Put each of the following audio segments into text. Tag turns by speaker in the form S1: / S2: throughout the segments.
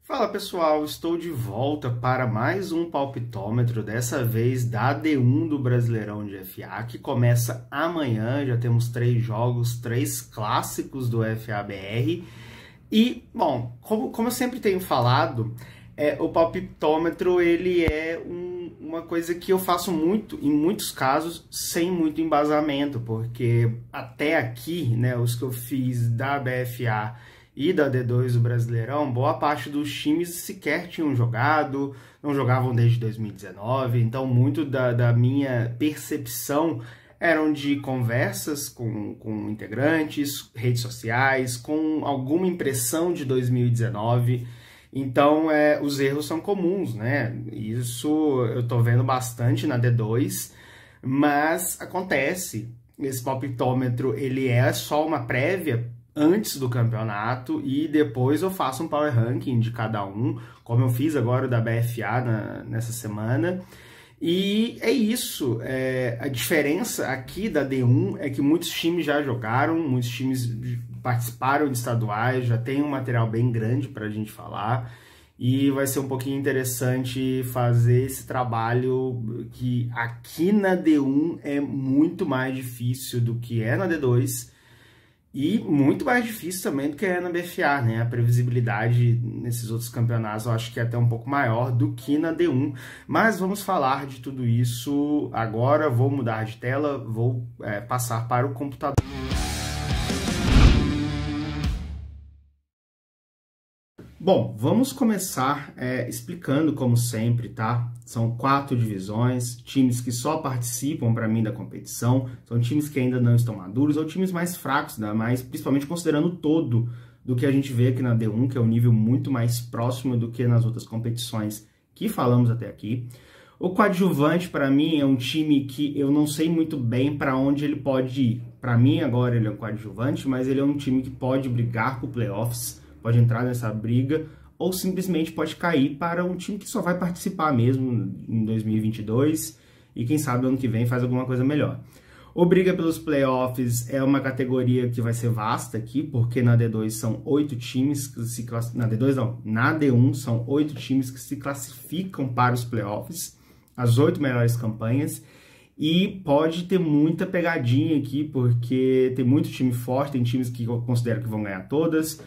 S1: Fala pessoal, estou de volta para mais um palpitômetro, dessa vez da D1 do Brasileirão de FA, que começa amanhã. Já temos 3 jogos, 3 clássicos do FA-BR. E, bom, como eu sempre tenho falado, o palpitômetro ele é uma coisa que eu faço muito, em muitos casos, sem muito embasamento, porque até aqui, né, os que eu fiz da BFA e da D2 do Brasileirão, boa parte dos times sequer tinham jogado, não jogavam desde 2019, então muito da minha percepção eram de conversas com integrantes, redes sociais, com alguma impressão de 2019, então os erros são comuns, né? Isso eu tô vendo bastante na D2, mas acontece. Esse palpitômetro ele é só uma prévia antes do campeonato e depois eu faço um power ranking de cada um, como eu fiz agora o da BFA nessa semana. E é isso, a diferença aqui da D1 é que muitos times já jogaram, muitos times participaram de estaduais, já tem um material bem grande para a gente falar, e vai ser um pouquinho interessante fazer esse trabalho que aqui na D1 é muito mais difícil do que é na D2, e muito mais difícil também do que é na BFA, né? A previsibilidade nesses outros campeonatos eu acho que é até um pouco maior do que na D1. Mas vamos falar de tudo isso agora. Vou mudar de tela, vou passar para o computador. Bom, vamos começar explicando como sempre, tá? São 4 divisões, times que só participam para mim da competição, são times que ainda não estão maduros, ou times mais fracos, né? Mas principalmente considerando o todo do que a gente vê aqui na D1, que é um nível muito mais próximo do que nas outras competições que falamos até aqui. O coadjuvante, para mim, é um time que eu não sei muito bem para onde ele pode ir. Para mim, agora, ele é um coadjuvante, mas ele é um time que pode brigar por playoffs, pode entrar nessa briga, ou simplesmente pode cair para um time que só vai participar mesmo em 2022 e quem sabe ano que vem faz alguma coisa melhor. O briga pelos playoffs é uma categoria que vai ser vasta aqui, porque na D2 são 8 times que se classificam, na D2 não, na D1 são 8 times que se classificam para os playoffs, as 8 melhores campanhas. E pode ter muita pegadinha aqui, porque tem muito time forte, tem times que eu considero que vão ganhar todas,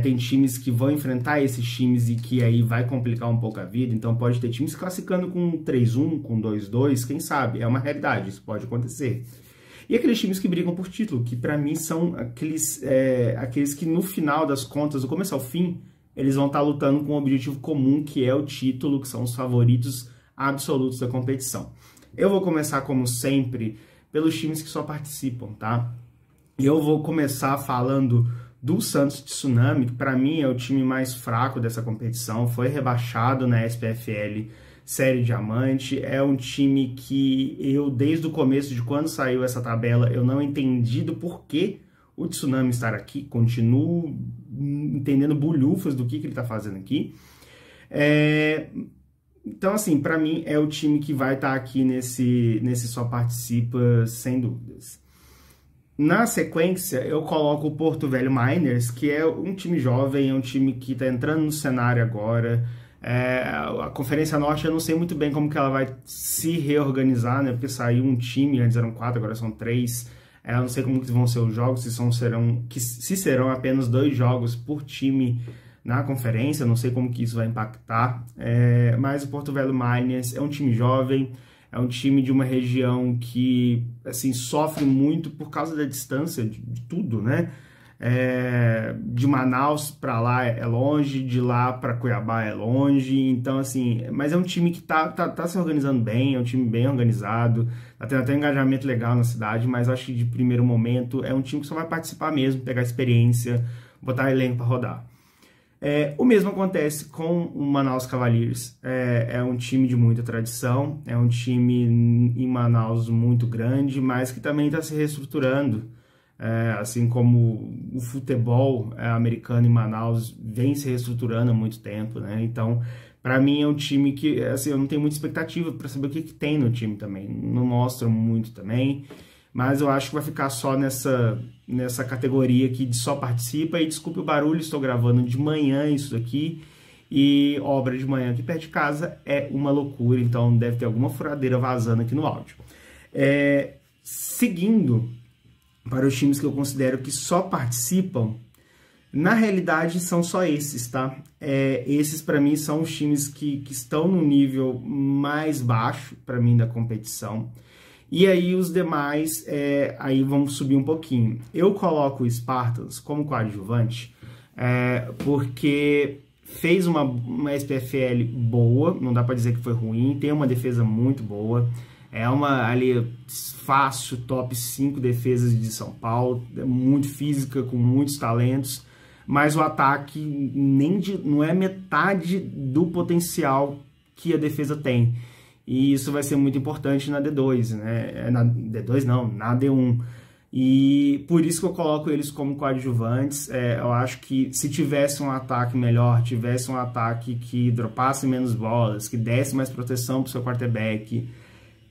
S1: tem times que vão enfrentar esses times e que aí vai complicar um pouco a vida, então pode ter times classificando com 3-1, com 2-2, quem sabe, é uma realidade, isso pode acontecer. E aqueles times que brigam por título, que para mim são aqueles que no final das contas, do começo ao fim, eles vão estar lutando com um objetivo comum, que é o título, que são os favoritos absolutos da competição. Eu vou começar, como sempre, pelos times que só participam, tá? Eu vou começar falando do Santos Tsunami, que para mim é o time mais fraco dessa competição, foi rebaixado na SPFL Série Diamante, é um time que eu, desde o começo de quando saiu essa tabela, eu não entendi do porquê o Tsunami estar aqui, continuo entendendo bulhufas do que ele está fazendo aqui. Então, assim, para mim é o time que vai estar aqui nesse Só Participa, sem dúvidas. Na sequência, eu coloco o Porto Velho Miners, que é um time jovem, é um time que está entrando no cenário agora. A Conferência Norte, eu não sei muito bem como que ela vai se reorganizar, né? Porque saiu um time, antes eram 4, agora são 3. Eu não sei como que vão ser os jogos, se serão apenas 2 jogos por time na conferência, não sei como que isso vai impactar, mas o Porto Velho Miners é um time jovem, é um time de uma região que assim, sofre muito por causa da distância de tudo, né? De Manaus para lá é longe, de lá para Cuiabá é longe, então assim, mas é um time que tá se organizando bem, é um time bem organizado, tá tendo até um engajamento legal na cidade, mas acho que de primeiro momento é um time que só vai participar mesmo, pegar experiência, botar elenco para rodar. O mesmo acontece com o Manaus Cavaliers, é um time de muita tradição, é um time em Manaus muito grande, mas que também está se reestruturando, assim como o futebol americano em Manaus vem se reestruturando há muito tempo, né? Então, para mim é um time que assim, eu não tenho muita expectativa para saber o que tem no time também, não mostram muito também, mas eu acho que vai ficar só nessa categoria aqui de só participa. E desculpe o barulho, estou gravando de manhã isso aqui e obra de manhã aqui perto de casa é uma loucura, então deve ter alguma furadeira vazando aqui no áudio. Seguindo para os times que eu considero que só participam, na realidade são só esses, tá? Esses para mim são os times que estão no nível mais baixo para mim da competição. E aí os demais, aí vamos subir um pouquinho. Eu coloco o Spartans como coadjuvante, porque fez uma SPFL boa, não dá para dizer que foi ruim, tem uma defesa muito boa, é uma ali fácil, top 5 defesas de São Paulo, muito física, com muitos talentos, mas o ataque não é metade do potencial que a defesa tem. E isso vai ser muito importante na D2, né? Na D2 não, na D1. E por isso que eu coloco eles como coadjuvantes. Eu acho que se tivesse um ataque melhor, tivesse um ataque que dropasse menos bolas, que desse mais proteção para o seu quarterback,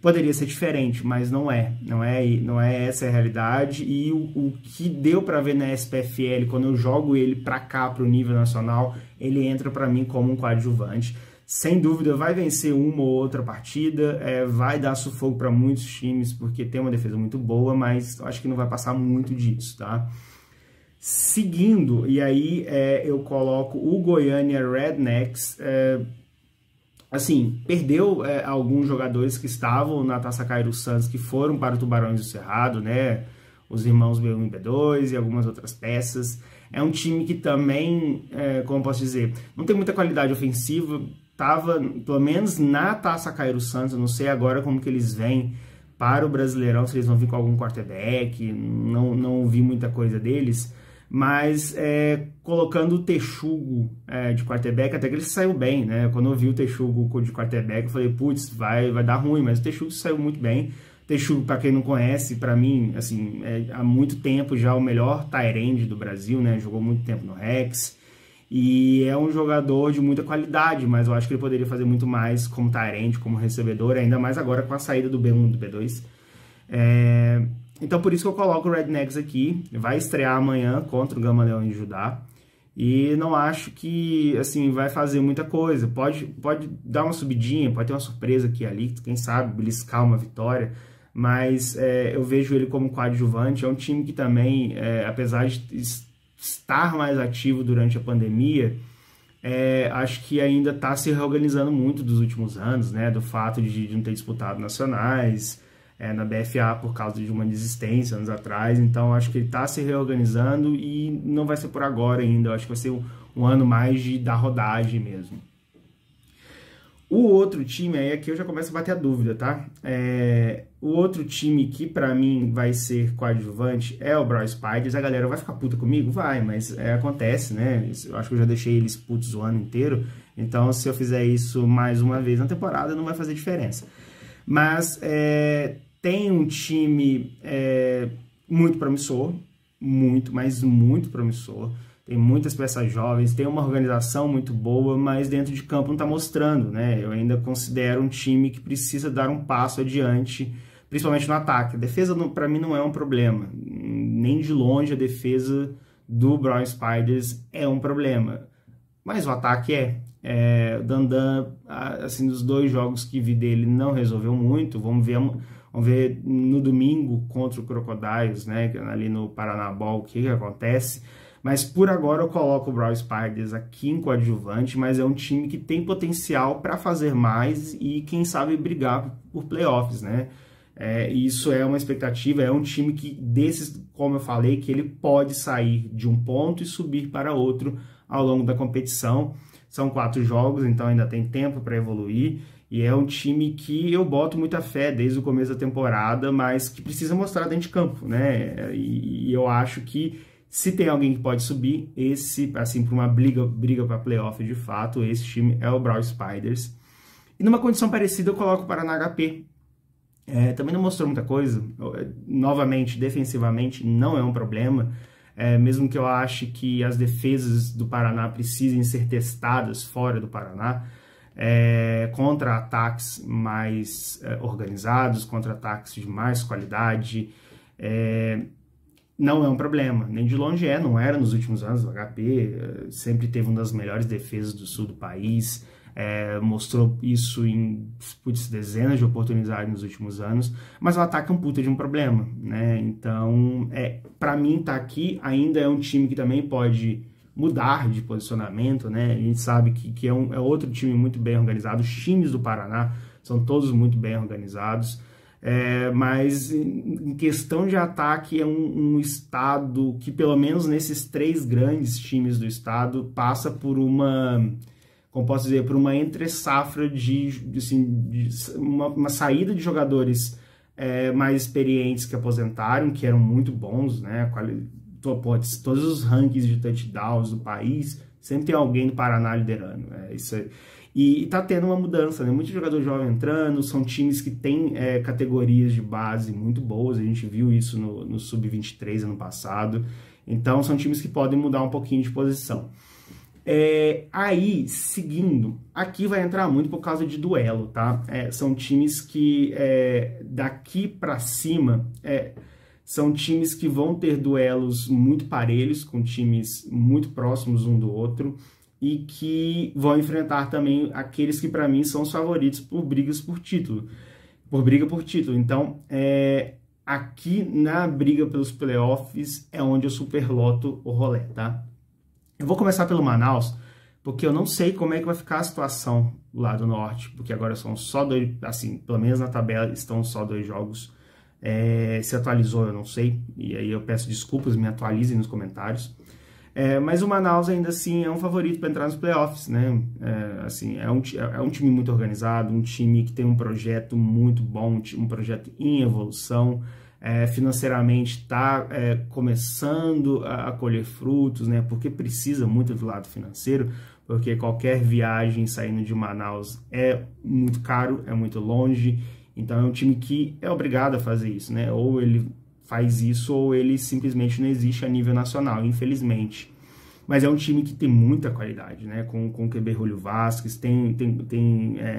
S1: poderia ser diferente, mas não é essa a realidade. E o que deu para ver na SPFL, quando eu jogo ele para cá, para o nível nacional, ele entra para mim como um coadjuvante. Sem dúvida vai vencer uma ou outra partida, vai dar sufoco para muitos times, porque tem uma defesa muito boa, mas acho que não vai passar muito disso, tá? Seguindo, e aí eu coloco o Goiânia Rednecks. Assim, perdeu alguns jogadores que estavam na Taça Cairo Santos, que foram para o Tubarões do Cerrado, né? Os irmãos B1 e B2 e algumas outras peças. É um time que também, como posso dizer, não tem muita qualidade ofensiva. Tava, pelo menos na Taça Cairo Santos, eu não sei agora como que eles vêm para o Brasileirão, se eles vão vir com algum quarterback, não vi muita coisa deles, mas colocando o Texugo de quarterback, até que ele saiu bem, né? Quando eu vi o Texugo de quarterback, eu falei, putz, vai dar ruim, mas o Texugo saiu muito bem. Texugo, para quem não conhece, para mim, assim, há muito tempo já o melhor tight end do Brasil, né? Jogou muito tempo no Rex. E é um jogador de muita qualidade, mas eu acho que ele poderia fazer muito mais como tight end, como recebedor, ainda mais agora com a saída do B1 e do B2. Então por isso que eu coloco o Rednecks aqui. Vai estrear amanhã contra o Gama Leão de Judá. E não acho que assim vai fazer muita coisa. Pode dar uma subidinha, pode ter uma surpresa aqui e ali, quem sabe beliscar uma vitória. Mas eu vejo ele como coadjuvante. É um time que também, apesar de estar mais ativo durante a pandemia, acho que ainda está se reorganizando muito dos últimos anos, né? Do fato de não ter disputado nacionais na BFA por causa de uma desistência anos atrás. Então acho que ele está se reorganizando e não vai ser por agora ainda. Eu acho que vai ser um ano mais da rodagem mesmo. O outro time, aí aqui eu já começo a bater a dúvida, tá? O outro time que pra mim vai ser coadjuvante é o Brawl Spiders. A galera vai ficar puta comigo? Vai, mas acontece, né? Eu acho que eu já deixei eles putos o ano inteiro. Então se eu fizer isso mais uma vez na temporada, não vai fazer diferença. Mas tem um time muito promissor, mas muito promissor. Tem muitas peças jovens, tem uma organização muito boa, mas dentro de campo não está mostrando, né? Eu ainda considero um time que precisa dar um passo adiante, principalmente no ataque. A defesa, para mim, não é um problema. Nem de longe a defesa do Brawl Spiders é um problema. Mas o ataque o Dandan, assim, dos 2 jogos que vi dele, não resolveu muito. Vamos ver no domingo contra o Crocodiles, né? Ali no Paranabol, o que acontece. Mas por agora eu coloco o Brawl Spiders aqui em coadjuvante, mas é um time que tem potencial para fazer mais e quem sabe brigar por playoffs, né? Isso é uma expectativa, é um time que desses, como eu falei, que ele pode sair de um ponto e subir para outro ao longo da competição. São 4 jogos, então ainda tem tempo para evoluir. E é um time que eu boto muita fé desde o começo da temporada, mas que precisa mostrar dentro de campo, né? E eu acho que se tem alguém que pode subir, assim, para uma briga para playoff de fato, esse time é o Brawl Spiders. E numa condição parecida eu coloco o Paraná HP. Também não mostrou muita coisa. Novamente, defensivamente, não é um problema. Mesmo que eu ache que as defesas do Paraná precisem ser testadas fora do Paraná, contra ataques mais organizados, contra ataques de mais qualidade. não é um problema, nem de longe não era nos últimos anos. O HP sempre teve uma das melhores defesas do sul do país, mostrou isso em dezenas de oportunidades nos últimos anos, mas o ataque é um puta de um problema, né? Então, para mim, tá aqui ainda é um time que também pode mudar de posicionamento, né? A gente sabe que é outro time muito bem organizado. Os times do Paraná são todos muito bem organizados. Mas em questão de ataque é um estado que, pelo menos nesses 3 grandes times do estado, passa por como posso dizer, por uma entre-safra uma saída de jogadores mais experientes que aposentaram, que eram muito bons, né? Todos os rankings de touchdowns do país, sempre tem alguém do Paraná liderando. Isso aí. E tá tendo uma mudança, né? Muito jogador jovem entrando, são times que têm categorias de base muito boas, a gente viu isso no Sub-23 ano passado, então são times que podem mudar um pouquinho de posição. Aí, seguindo, aqui vai entrar muito por causa de duelo, tá? São times que daqui para cima são times que vão ter duelos muito parelhos, com times muito próximos um do outro, e que vão enfrentar também aqueles que para mim são os favoritos por briga por título. Então, aqui na briga pelos playoffs é onde eu superloto o rolê, tá? Eu vou começar pelo Manaus, porque eu não sei como é que vai ficar a situação lá do norte, porque agora são só 2, assim, pelo menos na tabela estão só 2 jogos. Se atualizou, eu não sei, e aí eu peço desculpas, me atualizem nos comentários. Mas o Manaus ainda assim é um favorito para entrar nos playoffs, né? É um time muito organizado, um time que tem um projeto muito bom, um projeto em evolução, financeiramente está começando a colher frutos, né? Porque precisa muito do lado financeiro, porque qualquer viagem saindo de Manaus é muito caro, é muito longe, então é um time que é obrigado a fazer isso, né? Ou ele faz isso, ou ele simplesmente não existe a nível nacional, infelizmente. Mas é um time que tem muita qualidade, né? Com o QB Julio Vasquez, tem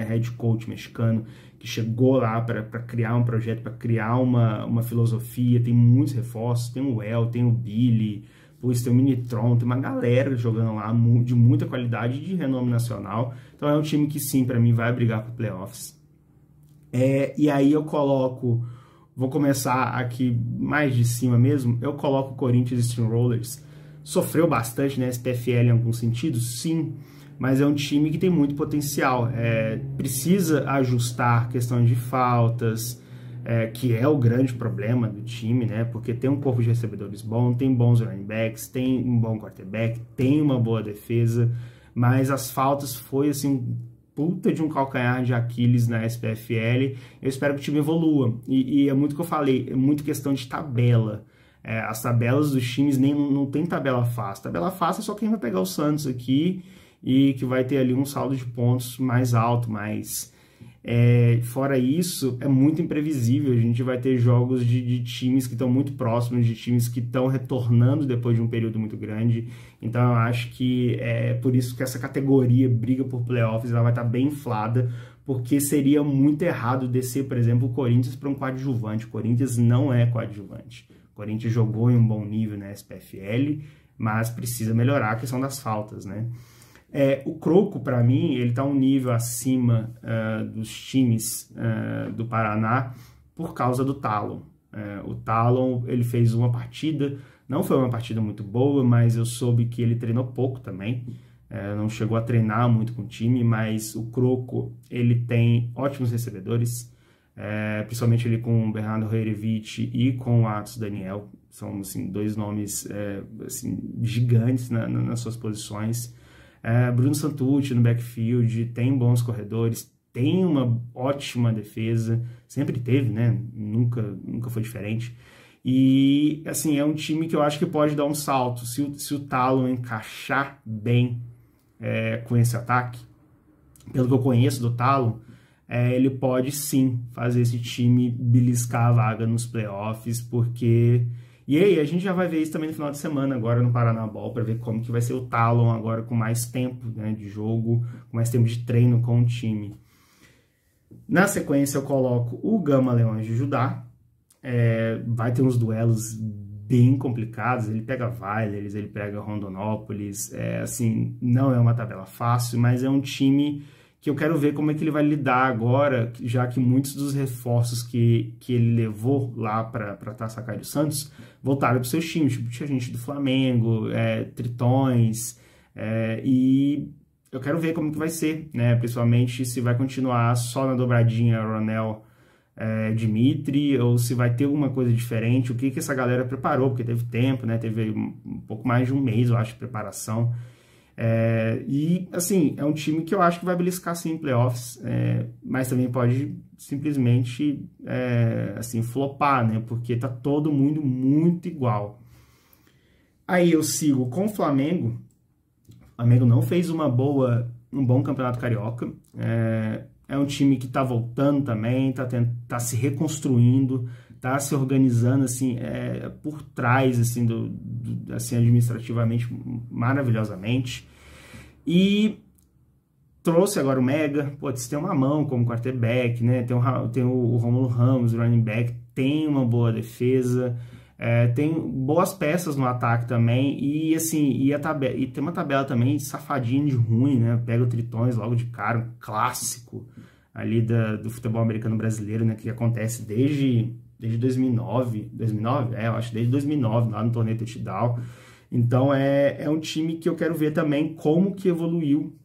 S1: head coach mexicano que chegou lá para criar um projeto, para criar uma filosofia, tem muitos reforços, tem o El, tem o Billy, tem o Minitron, tem uma galera jogando lá de muita qualidade e de renome nacional. Então é um time que sim, para mim, vai brigar por playoffs. E aí eu coloco... Vou começar aqui mais de cima mesmo. Eu coloco o Corinthians Steamrollers. Sofreu bastante na SPFL em alguns sentidos, sim, mas é um time que tem muito potencial. Precisa ajustar questões de faltas, que é o grande problema do time, né? Porque tem um corpo de recebedores bom, tem bons running backs, tem um bom quarterback, tem uma boa defesa, mas as faltas foi assim... puta de um calcanhar de Aquiles na SPFL. Eu espero que o time evolua, e é muito o que eu falei, é muito questão de tabela. As tabelas dos times não tem tabela fácil. Tabela fácil é só quem vai pegar o Santos aqui e que vai ter ali um saldo de pontos mais alto, mas fora isso, é muito imprevisível. A gente vai ter jogos de times que estão muito próximos, de times que estão retornando depois de um período muito grande. Então eu acho que é por isso que essa categoria briga por playoffs ela vai estar bem inflada, porque seria muito errado descer, por exemplo, o Corinthians para um coadjuvante. O Corinthians não é coadjuvante. O Corinthians jogou em um bom nível na SPFL, mas precisa melhorar a questão das faltas, né? O Croco, para mim, ele está um nível acima dos times do Paraná por causa do Talon. O Talon, ele fez uma partida, não foi uma partida muito boa, mas eu soube que ele treinou pouco também, não chegou a treinar muito com o time, mas o Croco, ele tem ótimos recebedores, principalmente ele com o Bernardo Reirevich e com o Atos Daniel, são assim, 2 nomes assim, gigantes nas suas posições. Bruno Santucci no backfield, tem bons corredores, tem uma ótima defesa, sempre teve, né? Nunca foi diferente. E, assim, é um time que eu acho que pode dar um salto. Se o Talon encaixar bem com esse ataque, pelo que eu conheço do Talon, ele pode sim fazer esse time beliscar a vaga nos playoffs, porque... E aí, a gente já vai ver isso também no final de semana, agora no Paraná Ball, para ver como que vai ser o Talon agora com mais tempo, né, de jogo, com mais tempo de treino com o time. Na sequência, eu coloco o Gama Leões de Judá. Vai ter uns duelos bem complicadas, ele pega Villers, ele pega Rondonópolis, assim, não é uma tabela fácil, mas é um time que eu quero ver como é que ele vai lidar agora, já que muitos dos reforços que ele levou lá para Taça Caio Santos voltaram para os seus times, tipo, tinha gente do Flamengo, Tritões, e eu quero ver como que vai ser, né? Principalmente se vai continuar só na dobradinha Ronel, Dimitri, ou se vai ter alguma coisa diferente, o que essa galera preparou, porque teve tempo, né? Teve um pouco mais de um mês, eu acho, de preparação. E, assim, é um time que eu acho que vai beliscar, sim, em playoffs, mas também pode simplesmente, assim, flopar, né? Porque tá todo mundo muito igual. Aí eu sigo com o Flamengo. O Flamengo não fez um bom campeonato carioca. É um time que tá voltando também, tá se reconstruindo, tá se organizando, assim, por trás, assim, assim, administrativamente, maravilhosamente. E trouxe agora o Mega, putz, tem uma mão como quarterback, né? Tem o Rômulo Ramos, o running back, tem uma boa defesa, tem boas peças no ataque também, e assim, e tem uma tabela também safadinha de ruim, né? Pega o Tritões logo de cara, um clássico ali do futebol americano brasileiro, né? Que acontece desde 2009, eu acho, desde 2009, lá no torneio Touchdown. Então é um time que eu quero ver também como que evoluiu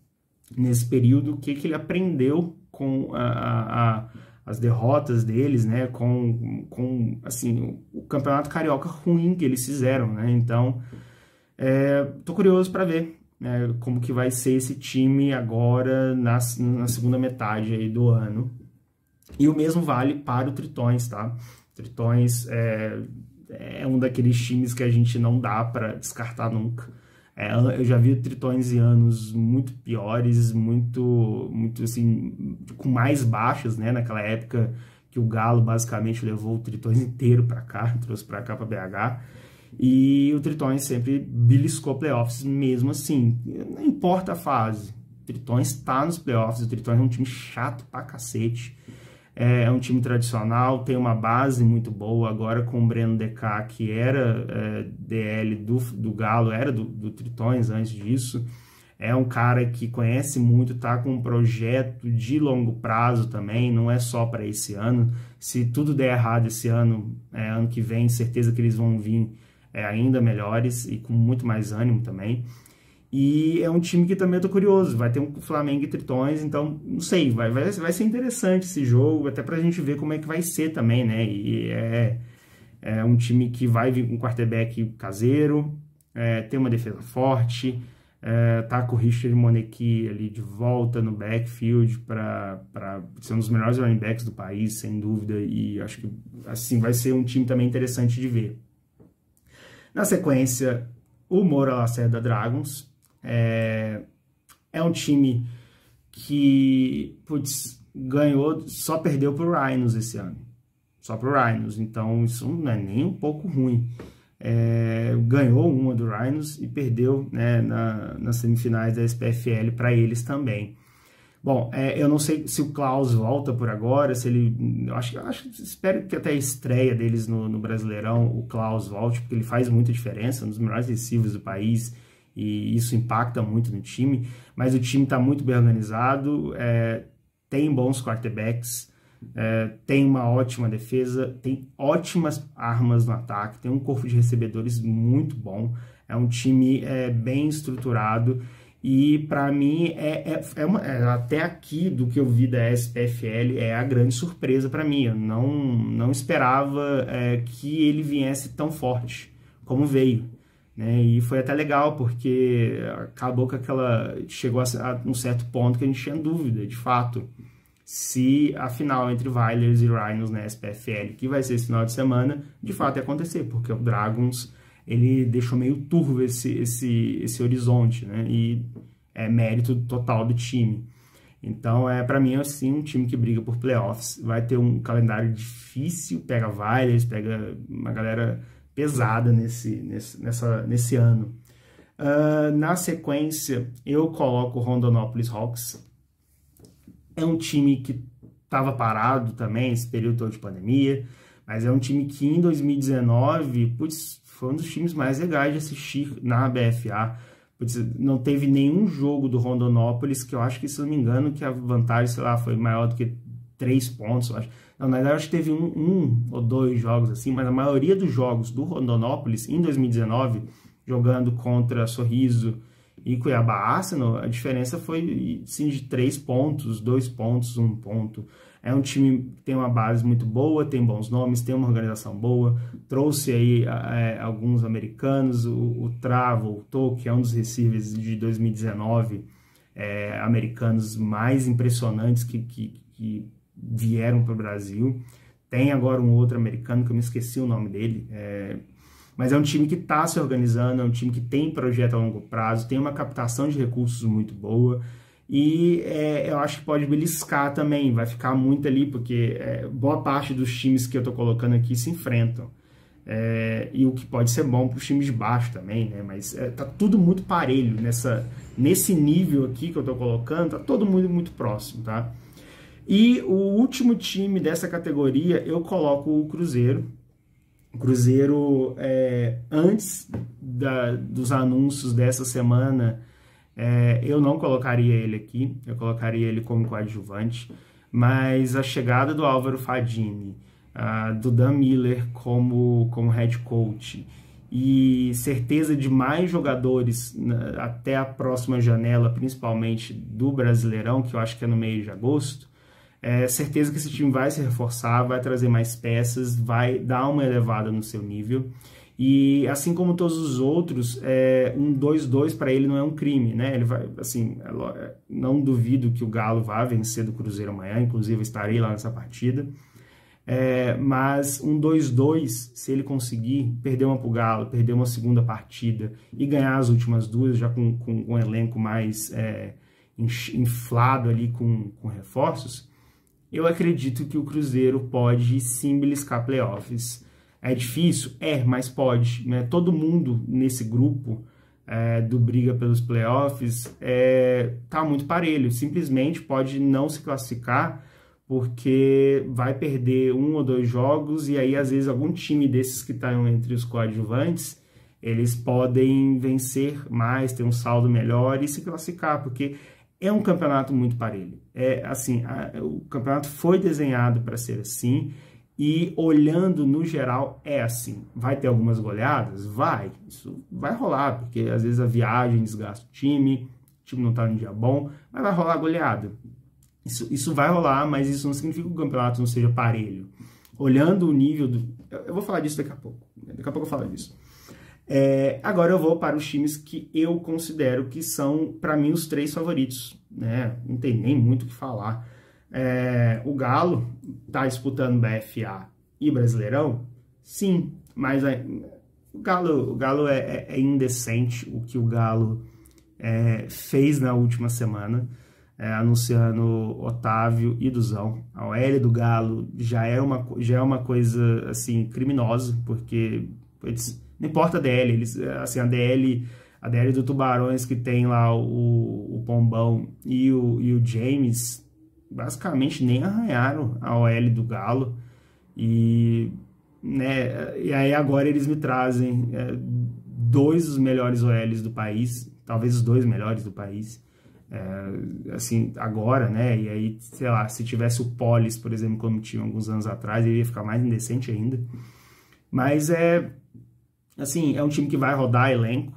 S1: nesse período, o que ele aprendeu com as derrotas deles, né? Com assim, o campeonato carioca ruim que eles fizeram, né? Então, tô curioso para ver, né, como que vai ser esse time agora na segunda metade aí do ano. E o mesmo vale para o Tritões, tá? Tritões é um daqueles times que a gente não dá para descartar nunca. Eu já vi Tritões em anos muito piores, muito assim, com mais baixas, né? Naquela época que o Galo basicamente levou o Tritões inteiro para cá, trouxe para cá, para BH. E o Tritões sempre beliscou playoffs mesmo assim. Não importa a fase. O Tritões está nos playoffs, o Tritões é um time chato pra cacete. É um time tradicional, tem uma base muito boa, agora com o Breno DK, que era DL do Galo, era do Tritões antes disso. É um cara que conhece muito, tá com um projeto de longo prazo também, não é só para esse ano. Se tudo der errado esse ano, ano que vem, certeza que eles vão vir ainda melhores e com muito mais ânimo também. E é um time que também eu tô curioso, vai ter um Flamengo e Tritões, então, não sei, vai ser interessante esse jogo, até pra gente ver como é que vai ser também, né? E é um time que vai vir com um quarterback caseiro, tem uma defesa forte, tá com o Richard Monecki ali de volta no backfield para ser um dos melhores running backs do país, sem dúvida, e acho que, assim, vai ser um time também interessante de ver. Na sequência, o Moura Lacerda Dragons. É um time que, putz, ganhou, só perdeu pro Rhinos esse ano. Só pro Rhinos, então isso não é nem um pouco ruim. Ganhou uma do Rhinos e perdeu, né, nas semifinais da SPFL para eles também. Bom, eu não sei se o Klaus volta por agora, se ele... espero que até a estreia deles no Brasileirão o Klaus volte, porque ele faz muita diferença, um dos melhores receivers do país, e isso impacta muito no time, mas o time está muito bem organizado, tem bons quarterbacks, tem uma ótima defesa, tem ótimas armas no ataque, tem um corpo de recebedores muito bom, é um time bem estruturado, e para mim até aqui do que eu vi da SPFL é a grande surpresa para mim. Eu não esperava que ele viesse tão forte como veio, né? E foi até legal porque acabou que chegou a um certo ponto que a gente tinha dúvida, de fato, se a final entre Villers e Rhinos na SPFL, que vai ser esse final de semana, de fato ia acontecer, porque o Dragons ele deixou meio turvo esse horizonte, né? E é mérito total do time. Então, para mim, é assim, um time que briga por playoffs. Vai ter um calendário difícil, pega Villers, pega uma galera pesada nesse ano. Na sequência, eu coloco o Rondonópolis Hawks. É um time que estava parado também, esse período todo de pandemia, Mas é um time que em 2019, putz, foi um dos times mais legais de assistir na BFA. Putz, não teve nenhum jogo do Rondonópolis que eu acho que, se não me engano, que a vantagem, sei lá, foi maior do que 3 pontos, eu acho. Não, na verdade, eu acho que teve um ou dois jogos assim, mas a maioria dos jogos do Rondonópolis em 2019, jogando contra Sorriso e Cuiabá Arsenal, a diferença foi sim, de 3 pontos, 2 pontos, 1 ponto. É um time que tem uma base muito boa, tem bons nomes, tem uma organização boa, trouxe aí alguns americanos, o Travo, o Tô, que é um dos receivers de 2019, americanos mais impressionantes que vieram para o Brasil. Tem agora um outro americano, que eu me esqueci o nome dele, mas é um time que está se organizando, é um time que tem projeto a longo prazo, tem uma captação de recursos muito boa, e eu acho que pode beliscar também, vai ficar muito ali, porque boa parte dos times que eu estou colocando aqui se enfrentam, e o que pode ser bom para os times de baixo também, né? Mas tá tudo muito parelho, nesse nível aqui que eu estou colocando, tá todo mundo muito próximo, tá? E o último time dessa categoria, eu coloco o Cruzeiro. O Cruzeiro, antes dos anúncios dessa semana, eu não colocaria ele aqui, eu colocaria ele como coadjuvante, mas a chegada do Álvaro Fadini, do Dan Miller como head coach, e certeza de mais jogadores até a próxima janela, principalmente do Brasileirão, que eu acho que é no meio de agosto, certeza que esse time vai se reforçar, vai trazer mais peças, vai dar uma elevada no seu nível. E assim como todos os outros, um 2-2 para ele não é um crime, né? Ele vai, assim, não duvido que o Galo vá vencer do Cruzeiro amanhã, inclusive eu estarei lá nessa partida. Mas um 2-2, se ele conseguir perder uma para o Galo, perder uma segunda partida e ganhar as últimas duas, já com um elenco mais inflado ali com reforços, eu acredito que o Cruzeiro pode sim beliscar playoffs. É difícil? Mas pode, né? Todo mundo nesse grupo do briga pelos playoffs tá muito parelho. Simplesmente pode não se classificar porque vai perder 1 ou 2 jogos, e aí às vezes algum time desses que estão entre os coadjuvantes, eles podem vencer mais, ter um saldo melhor e se classificar, porque é um campeonato muito parelho. O campeonato foi desenhado para ser assim, e olhando no geral é assim. Vai ter algumas goleadas? Vai. Isso vai rolar, porque às vezes a viagem desgasta o time não está num dia bom, mas vai rolar goleada. Isso vai rolar, mas isso não significa que o campeonato não seja parelho. Olhando o nível do... Eu vou falar disso daqui a pouco. Daqui a pouco eu falo disso. Agora eu vou para os times que eu considero que são, para mim, os 3 favoritos, né? Não tem nem muito o que falar. O Galo está disputando BFA e Brasileirão? Sim, mas o Galo é indecente o que o Galo fez na última semana, anunciando Otávio e Duzão. A OL do Galo já é uma coisa assim, criminosa, porque não importa a DL, a DL do Tubarões, que tem lá o Pombão e o James, basicamente nem arranharam a OL do Galo, e aí agora eles me trazem 2 dos melhores OLs do país, talvez os 2 melhores do país, assim, agora, né? E aí, sei lá, se tivesse o Polis, por exemplo, como tinha alguns anos atrás, ele ia ficar mais indecente ainda. Mas assim, é um time que vai rodar elenco,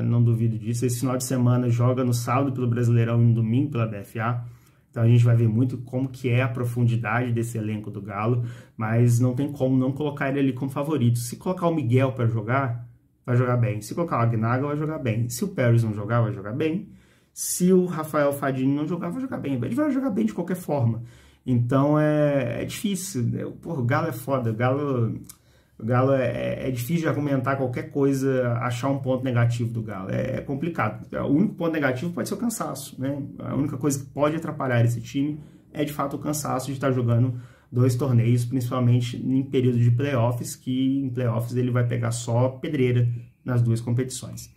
S1: não duvido disso. Esse final de semana joga no sábado pelo Brasileirão e no domingo pela BFA. Então a gente vai ver muito como que é a profundidade desse elenco do Galo, mas não tem como não colocar ele ali como favorito. Se colocar o Miguel para jogar, vai jogar bem. Se colocar o Agnaga, vai jogar bem. Se o Pérez não jogar, vai jogar bem. Se o Rafael Fadini não jogar, vai jogar bem. Ele vai jogar bem de qualquer forma. Então é difícil. O Galo é foda. O Galo é difícil de argumentar qualquer coisa, achar um ponto negativo do Galo. É complicado. O único ponto negativo pode ser o cansaço, né? A única coisa que pode atrapalhar esse time é, de fato, o cansaço de estar jogando 2 torneios, principalmente em período de playoffs, que em playoffs ele vai pegar só pedreira nas 2 competições.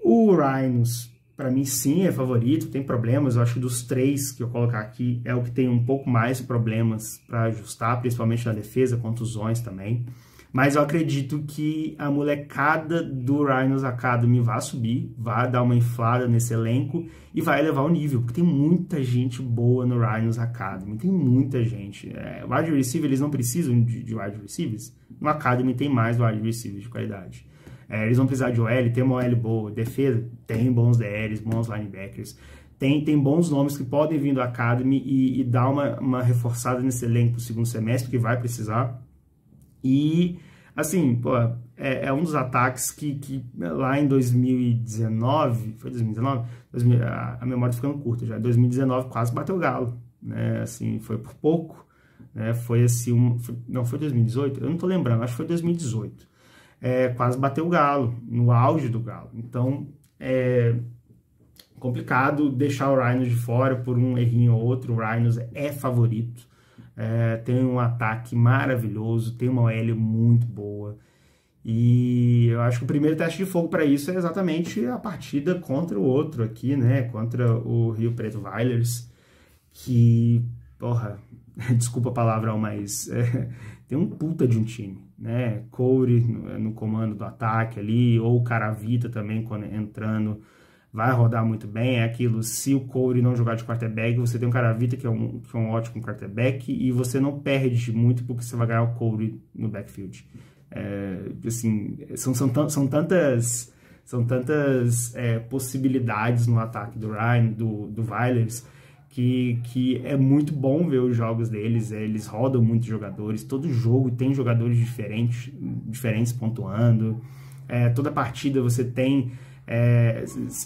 S1: O Rhinos para mim sim é favorito, tem problemas, eu acho que dos 3 que eu colocar aqui é o que tem um pouco mais de problemas para ajustar, principalmente na defesa, contusões também. Mas eu acredito que a molecada do Rhinos Academy vai subir, vai dar uma inflada nesse elenco e vai elevar o nível, porque tem muita gente boa no Rhinos Academy, tem muita gente. Wide receiver, eles não precisam de wide receivers, no Academy tem mais wide receivers de qualidade. Eles vão precisar de OL, tem uma OL boa, defesa, tem bons DLs, bons linebackers, tem bons nomes que podem vir do Academy e dar uma reforçada nesse elenco pro segundo semestre, que vai precisar. E, assim, pô, é um dos ataques que lá em 2019, foi 2019? A memória tá ficando curta já, 2019 quase bateu o Galo, né, assim, foi por pouco, né, foi assim, não, foi 2018? Eu não tô lembrando, acho que foi 2018, quase bateu o Galo, no auge do Galo, então, é complicado deixar o Rhinos de fora por um errinho ou outro, o Rhinos é favorito, tem um ataque maravilhoso, tem uma OL muito boa, e eu acho que o primeiro teste de fogo para isso é exatamente a partida contra o outro aqui, né, contra o Rio Preto Wilders, que, porra, desculpa a palavra, mas tem um puta de um time, né, Corey no comando do ataque ali, ou o Caravita também quando entrando, vai rodar muito bem, é aquilo, se o Corey não jogar de quarterback, você tem um Caravita que é um ótimo quarterback, e você não perde muito porque você vai ganhar o Corey no backfield. Assim, são tantas possibilidades no ataque do Ryan, do Wilders, que é muito bom ver os jogos deles, eles rodam muitos jogadores, todo jogo tem jogadores diferentes pontuando, toda partida você tem...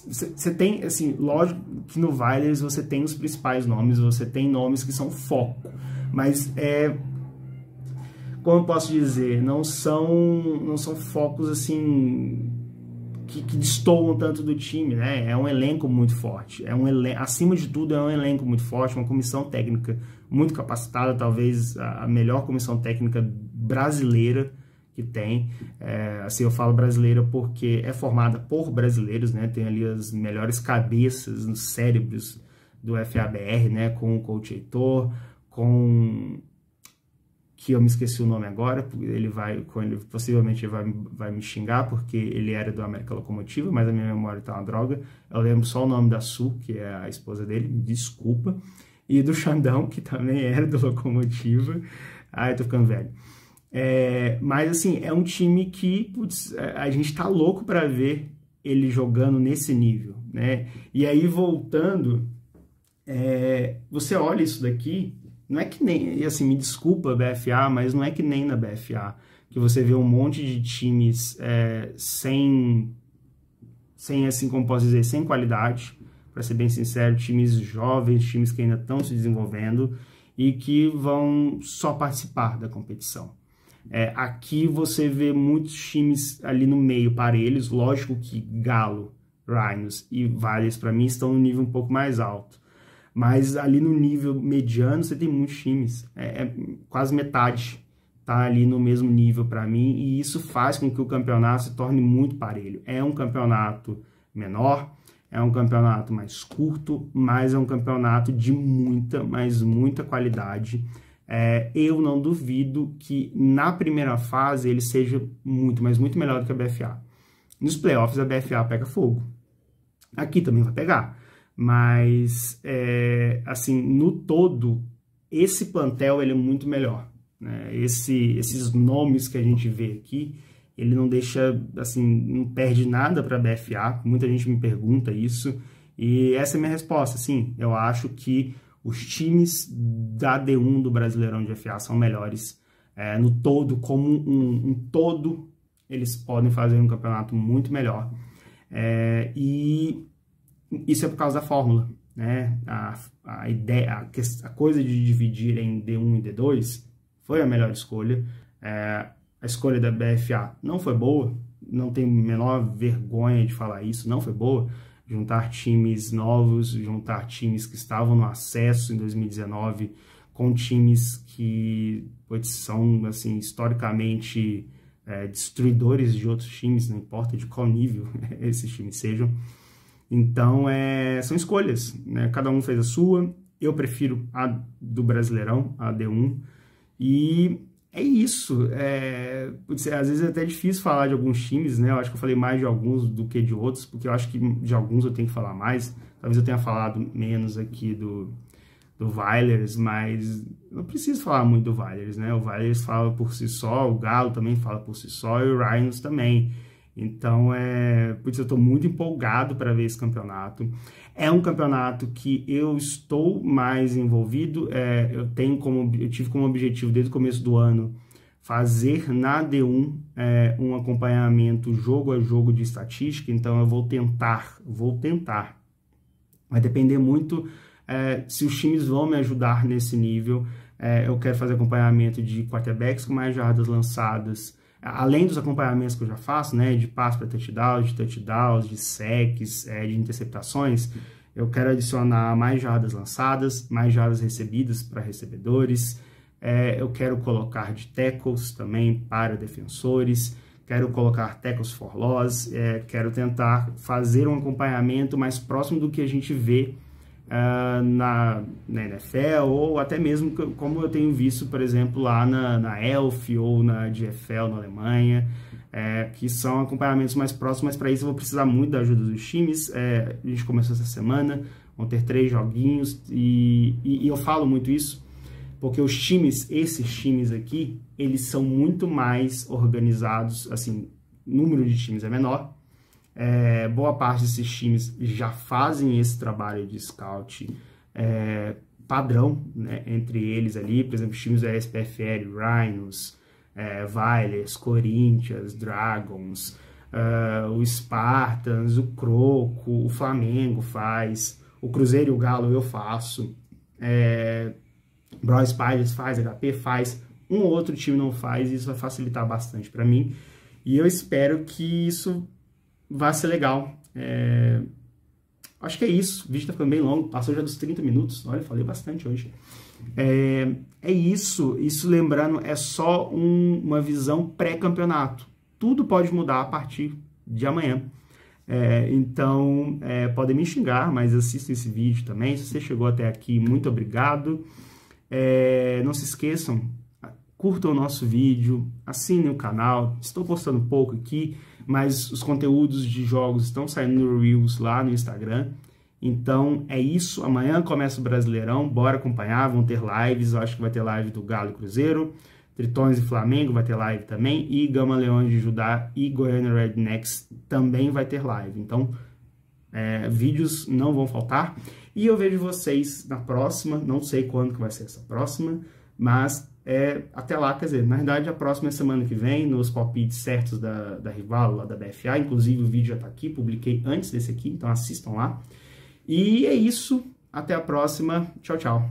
S1: você tem, assim, lógico que no Wilders você tem os principais nomes, você tem nomes que são foco, mas como eu posso dizer, não são focos assim que destoam tanto do time, né? É um elenco muito forte, acima de tudo é um elenco muito forte, uma comissão técnica muito capacitada, talvez a melhor comissão técnica brasileira que tem, assim, eu falo brasileira porque é formada por brasileiros, né, tem ali as melhores cabeças nos cérebros do FABR, né, com o coach Heitor, que eu me esqueci o nome agora, ele possivelmente vai me xingar, porque ele era do América Locomotiva, mas a minha memória tá uma droga, eu lembro só o nome da Su, que é a esposa dele, desculpa, e do Xandão, que também era do Locomotiva, eu tô ficando velho. Mas assim, é um time que, putz, a gente tá louco para ver ele jogando nesse nível, né? E aí, voltando, você olha isso daqui, não é que nem, e assim, me desculpa BFA, mas não é que nem na BFA, que você vê um monte de times sem, assim, como posso dizer, sem qualidade, para ser bem sincero, times jovens, times que ainda estão se desenvolvendo e que vão só participar da competição. Aqui você vê muitos times ali no meio parelhos, lógico que Galo, Rhinos e Vales para mim estão no nível um pouco mais alto, mas ali no nível mediano você tem muitos times, quase metade tá ali no mesmo nível para mim, e isso faz com que o campeonato se torne muito parelho. É um campeonato menor, é um campeonato mais curto, mas é um campeonato de muita, mas muita qualidade. Eu não duvido que na primeira fase ele seja muito, mas muito melhor do que a BFA. Nos playoffs a BFA pega fogo. Aqui também vai pegar. Mas, assim, no todo, esse plantel ele é muito melhor, né? Esses nomes que a gente vê aqui, ele não deixa, assim, não perde nada para a BFA. Muita gente me pergunta isso. E essa é a minha resposta. Sim, eu acho que os times da D1 do Brasileirão de FA são melhores. No todo, como um todo, eles podem fazer um campeonato muito melhor. E isso é por causa da fórmula, né? A ideia, a coisa de dividir em D1 e D2 foi a melhor escolha. A escolha da BFA não foi boa, não tenho a menor vergonha de falar isso, não foi boa. Juntar times novos, juntar times que estavam no acesso em 2019 com times que são, assim, historicamente destruidores de outros times, não importa de qual nível esses times sejam. Então, são escolhas, né? Cada um fez a sua. Eu prefiro a do Brasileirão, a D1. E é isso. Às vezes é até difícil falar de alguns times, né? Eu acho que eu falei mais de alguns do que de outros, porque eu acho que de alguns eu tenho que falar mais. Talvez eu tenha falado menos aqui do Vailers, mas não preciso falar muito do Vailers, né? O Vailers fala por si só, o Galo também fala por si só e o Rhinos também. Então, por isso eu estou muito empolgado para ver esse campeonato. É um campeonato que eu estou mais envolvido. Eu tive como objetivo desde o começo do ano fazer na D1 um acompanhamento jogo a jogo de estatística. Então, eu vou tentar. Vai depender muito se os times vão me ajudar nesse nível. Eu quero fazer acompanhamento de quarterbacks com mais jardas lançadas, além dos acompanhamentos que eu já faço, né, de passe para touchdowns, de sacks, de interceptações. Eu quero adicionar mais jardas lançadas, mais jardas recebidas para recebedores. Eu quero colocar de tackles também para defensores. Quero colocar tackles for loss. Quero tentar fazer um acompanhamento mais próximo do que a gente vê na NFL, ou até mesmo como eu tenho visto, por exemplo, lá na ELF ou na GFL na Alemanha, que são acompanhamentos mais próximos, mas para isso eu vou precisar muito da ajuda dos times. A gente começou essa semana, vão ter 3 joguinhos, e eu falo muito isso, porque esses times aqui, eles são muito mais organizados, assim, o número de times é menor. Boa parte desses times já fazem esse trabalho de scout padrão, né, entre eles ali, por exemplo, os times da SPFL, Rhinos, Vailers, Corinthians, Dragons, o Spartans, o Croco, o Flamengo faz, o Cruzeiro e o Galo eu faço, Brawl Spiders faz, HP faz, um ou outro time não faz, e isso vai facilitar bastante para mim, e eu espero que isso vai ser legal. Acho que é isso. O vídeo tá ficando bem longo, passou já dos 30 minutos. Olha, falei bastante hoje. Isso lembrando, é só uma visão pré-campeonato. Tudo pode mudar a partir de amanhã. Então, podem me xingar, mas assistam esse vídeo também. Se você chegou até aqui, muito obrigado. Não se esqueçam, curtam o nosso vídeo, assinem o canal. Estou postando pouco aqui, mas os conteúdos de jogos estão saindo no Reels lá no Instagram. Então é isso, amanhã começa o Brasileirão, bora acompanhar, vão ter lives, eu acho que vai ter live do Galo e Cruzeiro, Tritões e Flamengo vai ter live também, e Gama Leões de Judá e Goiânia Rednecks também vai ter live. Então vídeos não vão faltar, e eu vejo vocês na próxima, não sei quando que vai ser essa próxima, mas até lá, quer dizer, na verdade a próxima é semana que vem, nos palpites certos da Rival, lá da BFA, inclusive o vídeo já está aqui, publiquei antes desse aqui, então assistam lá. E é isso, até a próxima, tchau, tchau.